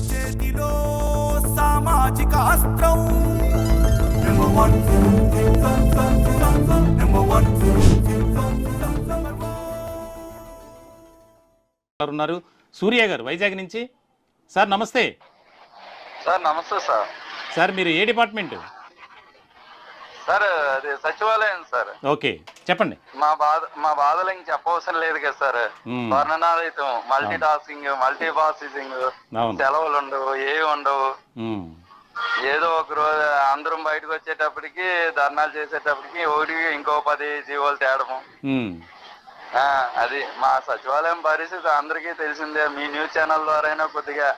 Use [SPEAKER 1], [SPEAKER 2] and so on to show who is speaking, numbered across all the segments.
[SPEAKER 1] చేతిలో సామాజిక అస్త్రం
[SPEAKER 2] ఉన్నారు సూర్య గారు వైజాగ్ నుంచి. సార్ నమస్తే.
[SPEAKER 3] సార్ నమస్తే సార్.
[SPEAKER 2] సార్ మీరు ఏ డిపార్ట్మెంట్?
[SPEAKER 3] సార్ అది సచివాలయం సార్.
[SPEAKER 2] ఓకే చెప్పండి.
[SPEAKER 3] మా బాధలు ఇంక చెప్పవసరం లేదు కదా సార్. వర్ణనాతీతం, మల్టీ టాస్కింగ్, మల్టీ ప్రాసెసింగ్, సెలవులు ఉండవు, ఏవి ఉండవు. ఏదో ఒక రోజు అందరం బయటకు వచ్చేటప్పటికి ధర్నాలు చేసేటప్పటికి ఒకటికి ఇంకో 10 జీవోలు తేడము. అది మా సచివాలయం పరిస్థితి అందరికీ తెలిసిందే. మీ న్యూస్ ఛానల్ ద్వారా కొద్దిగా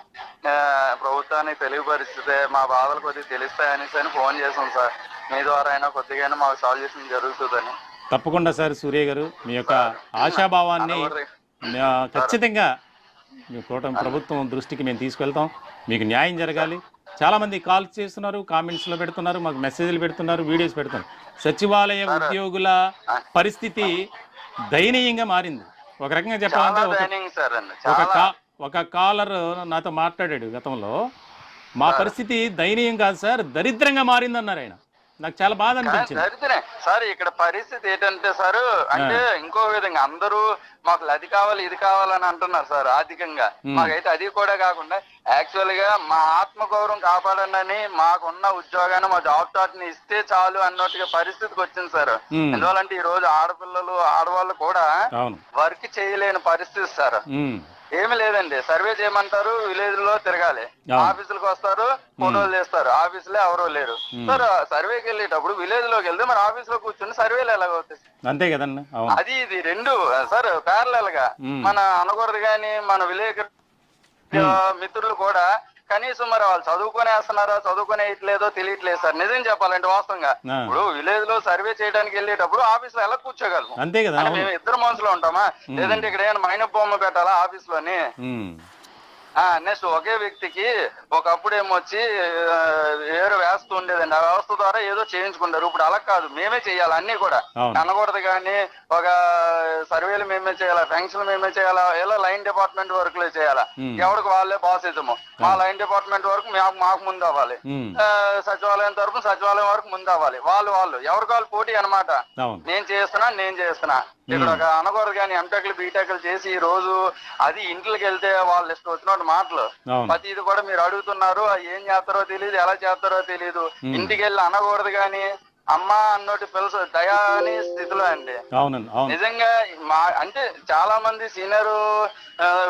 [SPEAKER 3] ప్రభుత్వానికి తెలియపరిస్తే మా బాధలు కొద్దిగా తెలుస్తాయనేసి అని ఫోన్ చేసాం సార్. మీ ద్వారా అయినా కొద్దిగా మాకు సాల్వ్ జరుగుతుందని.
[SPEAKER 2] తప్పకుండా సార్ సూర్య గారు, మీ యొక్క ఆశాభావాన్ని ఖచ్చితంగా మీ కూటమి ప్రభుత్వం దృష్టికి మేము తీసుకెళ్తాం. మీకు న్యాయం జరగాలి. చాలామంది కాల్స్ చేస్తున్నారు, కామెంట్స్లో పెడుతున్నారు, మాకు మెసేజ్లు పెడుతున్నారు, వీడియోస్ పెడుతున్నారు. సచివాలయ ఉద్యోగుల పరిస్థితి దయనీయంగా మారింది. ఒక రకంగా చెప్పాలంటే ఒక కాలర్ నాతో మాట్లాడాడు గతంలో, మా పరిస్థితి దయనీయం కాదు సార్, దరిద్రంగా మారిందన్నారు ఆయన. నాకు చాలా బాధ అనిపించింది.
[SPEAKER 3] దరిద్రమే సార్. ఇక్కడ పరిస్థితి ఏంటంటే సార్, అంటే ఇంకో విధంగా అందరూ మాకు అది కావాలి ఇది కావాలని అంటున్నారు సార్ ఆర్థికంగా. మాకైతే అది కూడా కాకుండా యాక్చువల్ గా మా ఆత్మగౌరవం కాపాడనని మాకున్న ఉద్యోగాన్ని మా జాబ్ స్టార్ట్ ని ఇస్తే చాలు అన్నట్టుగా పరిస్థితికి వచ్చింది సార్. ఎందువల్లంటే ఈ రోజు ఆడపిల్లలు ఆడవాళ్ళు కూడా వర్క్ చేయలేని పరిస్థితి సార్. ఏమి లేదండి, సర్వే చేయమంటారు, విలేజ్ లో తిరగాలి, ఆఫీసులకు వస్తారు, ఫోటోలు చేస్తారు, ఆఫీసులో ఎవరో లేరు సార్. సర్వేకి వెళ్ళేటప్పుడు విలేజ్ లోకి వెళ్తే మరి ఆఫీస్ లో కూర్చుని సర్వేలు ఎలాగవుతాయి?
[SPEAKER 2] అంతే కదండి.
[SPEAKER 3] అది ఇది రెండు సార్ ప్యారలల్ గా మన అనకూడదు. కానీ మన విలేకరు మిత్రులు కూడా కనీసం మరి వాళ్ళు చదువుకునేస్తున్నారా చదువుకునేయట్లేదో తెలియట్లేదు సార్. నిజం చెప్పాలంటే వాస్తవంగా ఇప్పుడు విలేజ్ లో సర్వే చేయడానికి వెళ్ళేటప్పుడు ఆఫీస్ లో ఎలా కూర్చోగలము?
[SPEAKER 2] అంతే కదా.
[SPEAKER 3] మేము ఇద్దరు మనుషులు ఉంటామా? లేదంటే ఇక్కడ ఏమైనా మైనపు బొమ్మ పెట్టాలా ఆఫీస్ లోని? నెక్స్ట్ ఒకే వ్యక్తికి ఒకప్పుడు ఏమొచ్చి ఏరు వ్యవస్థ ఉండేదండి. ఆ వ్యవస్థ ద్వారా ఏదో చేయించుకుంటారు. ఇప్పుడు అలా కాదు, మేమే చేయాలి అన్ని కూడా. అనకూడదు కానీ ఒక సర్వేలు మేమే చేయాలా, ఫంక్షన్లు మేమే చేయాలా, ఇలా లైన్ డిపార్ట్మెంట్ వర్క్లు చేయాలా. ఎవరికి వాళ్ళే బాసిజము. మా లైన్ డిపార్ట్మెంట్ వరకు మాకు ముందు అవ్వాలి, సచివాలయం తరఫున సచివాలయం వరకు ముందు అవ్వాలి. వాళ్ళు ఎవరికి వాళ్ళు పోటీ అనమాట. నేను చేస్తున్నా ఇక్కడ ఒక అనకూడదు కానీ ఎంటెక్లు బీటెక్లు చేసి ఈ రోజు అది ఇంట్లోకి వెళ్తే వాళ్ళు ఇష్టం వచ్చినట్టు మాటలు ప్రతిది కూడా మీరు అడుగుతున్నారు. ఏం చేస్తారో తెలియదు, ఎలా చేస్తారో తెలియదు. ఇంటికి వెళ్ళి అనకూడదు కానీ అమ్మా అన్నోటి పిలుసు దయాని స్థితిలో అండి. నిజంగా అంటే చాలా మంది సీనియర్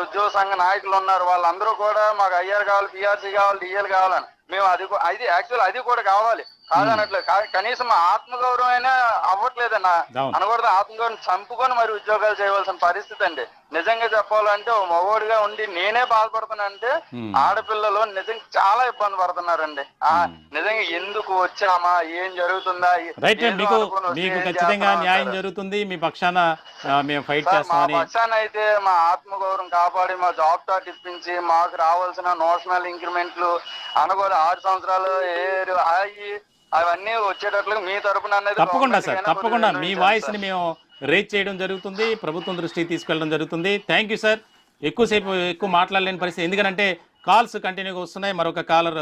[SPEAKER 3] ఉద్యోగ సంఘ నాయకులు ఉన్నారు. వాళ్ళందరూ కూడా మాకు ఐఆర్ కావాలి, పిఆర్సీ కావాలి, డిఎల్ కావాలని. మేము అది యాక్చువల్ అది కూడా కావాలి కాదనట్లు. కనీసం ఆత్మగౌరవం అయినా అవ్వట్లేదన్న అనకూడదు. ఆత్మగౌరవం చంపుకొని మరి ఉద్యోగాలు చేయవలసిన పరిస్థితి అండి. నిజంగా చెప్పాలంటే ఓ మగోడిగా ఉండి నేనే బాధపడుతున్నానంటే ఆడపిల్లలు నిజంగా చాలా ఇబ్బంది పడుతున్నారండి. నిజంగా ఎందుకు వచ్చామా, ఏం జరుగుతుందా,
[SPEAKER 2] మీకు ఖచ్చితంగా న్యాయం జరుగుతుంది. మీ పక్షాన మేము ఫైట్ చేస్తాం.
[SPEAKER 3] మా పక్షాన అయితే మా ఆత్మగౌరవం కాపాడి మా జాబ్ స్టార్ట్ ఇప్పించి మాకు రావాల్సిన నోషనల్ ఇంక్రిమెంట్లు అనకూడదు 6 సంవత్సరాలు అవన్నీ వచ్చేటట్లు మీ తరపున
[SPEAKER 2] తప్పకుండా సార్, తప్పకుండా మీ వాయిస్ ని మేము రేజ్ చేయడం జరుగుతుంది, ప్రభుత్వం దృష్టికి తీసుకెళ్ళడం జరుగుతుంది. Thank you sir. ఎక్కువ మాట్లాడలేని పరిస్థితి, ఎందుకంటే కాల్స్ కంటిన్యూగా వస్తున్నాయి. మరొక కాలర్